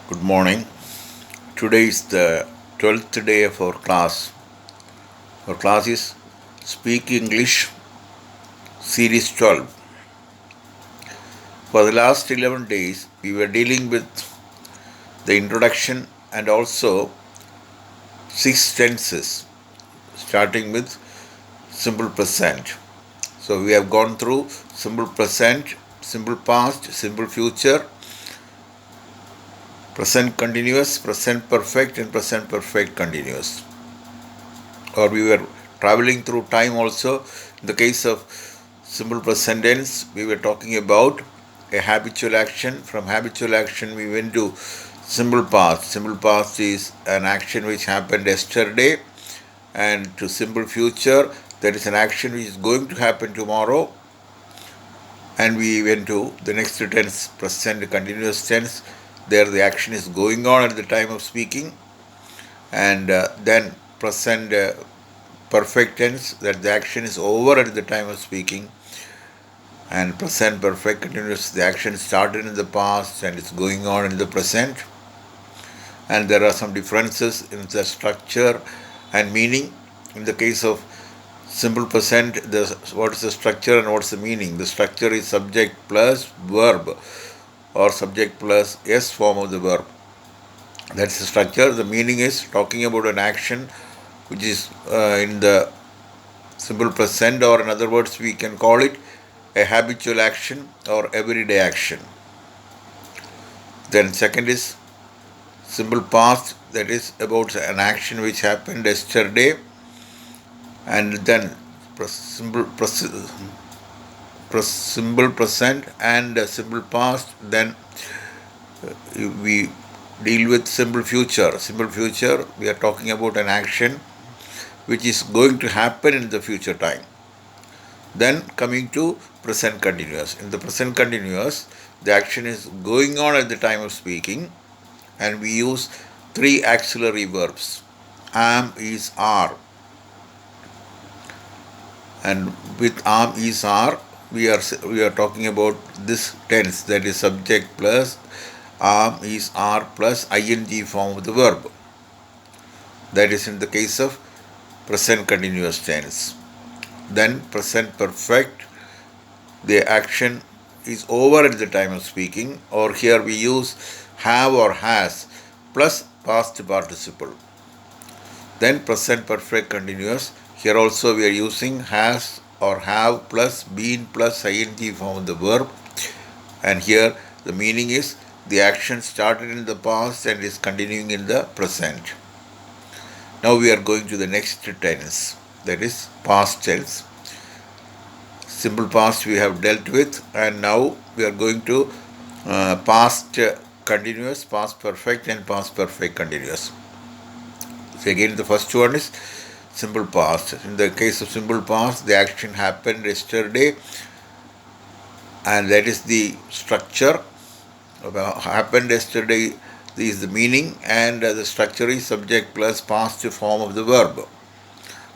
Good morning. Today is the 12th day of our class. Our class is Speak English Series 12. For the last 11 days, we were dealing with the introduction and also six tenses, starting with simple present. So we have gone through simple present, simple past, simple future, present continuous, present perfect, and present perfect continuous. Or we were traveling through time also. In the case of simple present tense, we were talking about a habitual action. From habitual action, we went to simple past. Simple past is an action which happened yesterday, and to simple future, there is an action which is going to happen tomorrow. And we went to the next tense, present continuous tense. There, the action is going on at the time of speaking, and then present perfect tense, that the action is over at the time of speaking, and present perfect continuous, the action started in the past and it's going on in the present. And there are some differences in the structure and meaning. In the case of simple present, what is the structure and what's the meaning? The structure is subject plus verb, or subject plus s form of the verb. That's the structure. The meaning is talking about an action which is in the simple present, or in other words, we can call it a habitual action or everyday action. Then, second is simple past, that is about an action which happened yesterday, and then simple present and simple past. Then we deal with simple future. Simple future, we are talking about an action which is going to happen in the future time. Then coming to present continuous. In the present continuous, the action is going on at the time of speaking, and we use three auxiliary verbs: am, is, are. And with am, is, are, we are talking about this tense, that is subject plus am, is, are plus ing form of the verb. That is in the case of present continuous tense. Then present perfect, the action is over at the time of speaking, or here we use have or has plus past participle. Then present perfect continuous, here also we are using has or have plus been plus ing form of the verb, and here the meaning is the action started in the past and is continuing in the present. Now we are going to the next tense, that is past tense. Simple past we have dealt with, and now we are going to past continuous, past perfect, and past perfect continuous. So again, the first one is simple past. In the case of simple past, the action happened yesterday, and that is the structure. Happened yesterday is the meaning, and the structure is subject plus past form of the verb.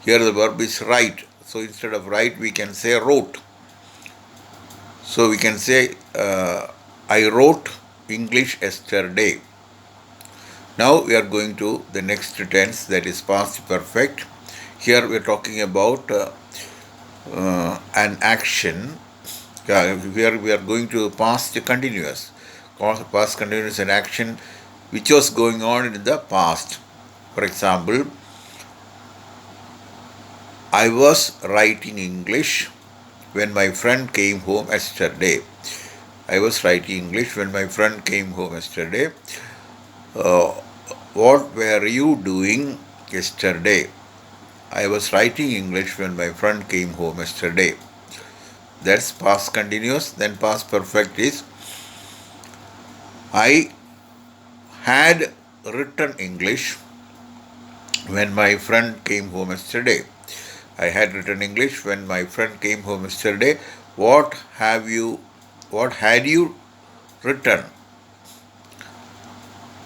Here the verb is write. So instead of write, we can say wrote. So we can say, I wrote English yesterday. Now we are going to the next tense, that is past perfect. Here we are talking about an action. Here we are going to past continuous. Past continuous is an action which was going on in the past. For example, I was writing English when my friend came home yesterday. I was writing English when my friend came home yesterday. What were you doing yesterday? I was writing English when my friend came home yesterday. That's past continuous. Then past perfect is I had written English when my friend came home yesterday. I had written English when my friend came home yesterday. What had you written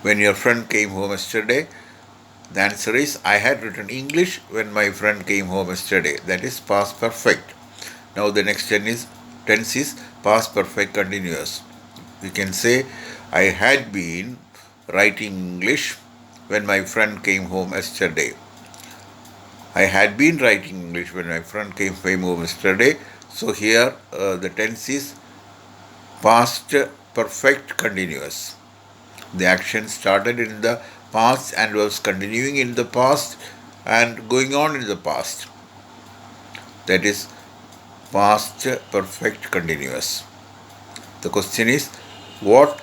when your friend came home yesterday? The answer is I had written English when my friend came home yesterday. That is past perfect. Now the next tense is past perfect continuous. We can say I had been writing English when my friend came home yesterday. I had been writing English when my friend came home yesterday. So here the tense is past perfect continuous. The action started in the past and was continuing in the past and going on in the past. That is past perfect continuous. The question is, what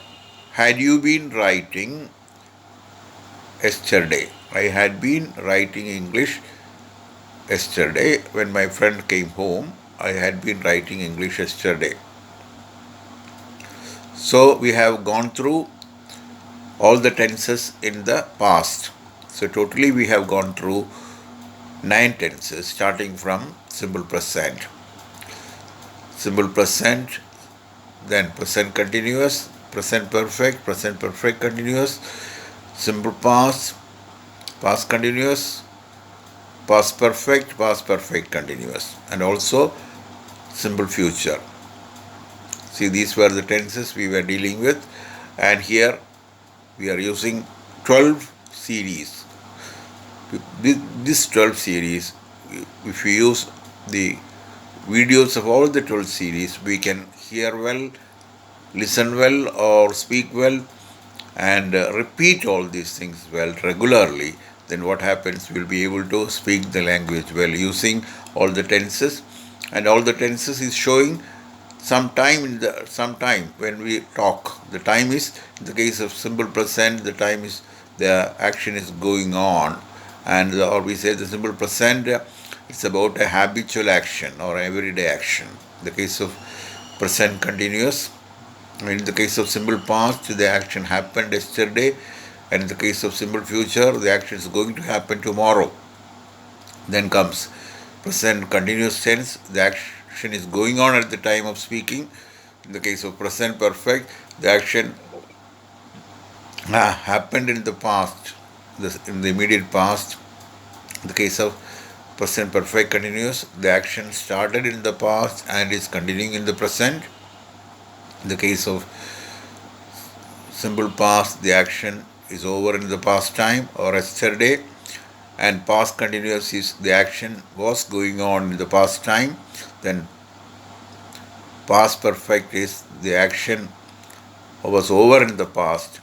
had you been writing yesterday? I had been writing English yesterday when my friend came home. I had been writing English yesterday. So we have gone through all the tenses in the past. So totally we have gone through 9 tenses starting from simple present. Simple present, then present continuous, present perfect continuous, simple past, past continuous, past perfect continuous, and also simple future. See, these were the tenses we were dealing with, and here we are using 12 series. This 12 series, if we use the videos of all the 12 series, we can hear well, listen well, or speak well, and repeat all these things well regularly. Then what happens? We'll be able to speak the language well using all the tenses, and all the tenses is showing some time when we talk. The time is, in the case of simple present, the time is, the action is going on, and or we say the simple present, it's about a habitual action or everyday action. In the case of present continuous, in the case of simple past, the action happened yesterday, and in the case of simple future, the action is going to happen tomorrow. Then comes present continuous tense, the action is going on at the time of speaking. In the case of present perfect, the action happened in the past, in the immediate past. In the case of present perfect continuous, the action started in the past and is continuing in the present. In the case of simple past, the action is over in the past time or yesterday, and past continuous is the action was going on in the past time. Then past perfect is the action was over in the past,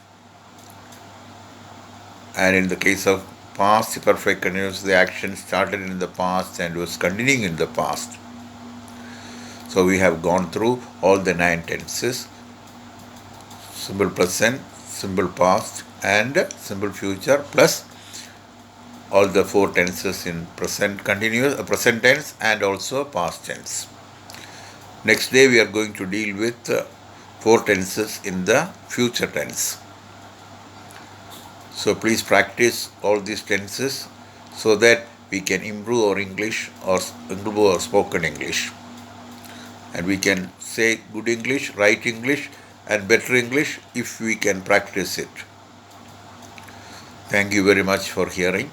and in the case of past perfect continuous, the action started in the past and was continuing in the past. So we have gone through all the 9 tenses: simple present, simple past, and simple future, plus all the 4 tenses in present continuous, present tense, and also past tense. Next day we are going to deal with 4 tenses in the future tense. So please practice all these tenses so that we can improve our English or improve our spoken English. And we can say good English, write English, and better English if we can practice it. Thank you very much for hearing.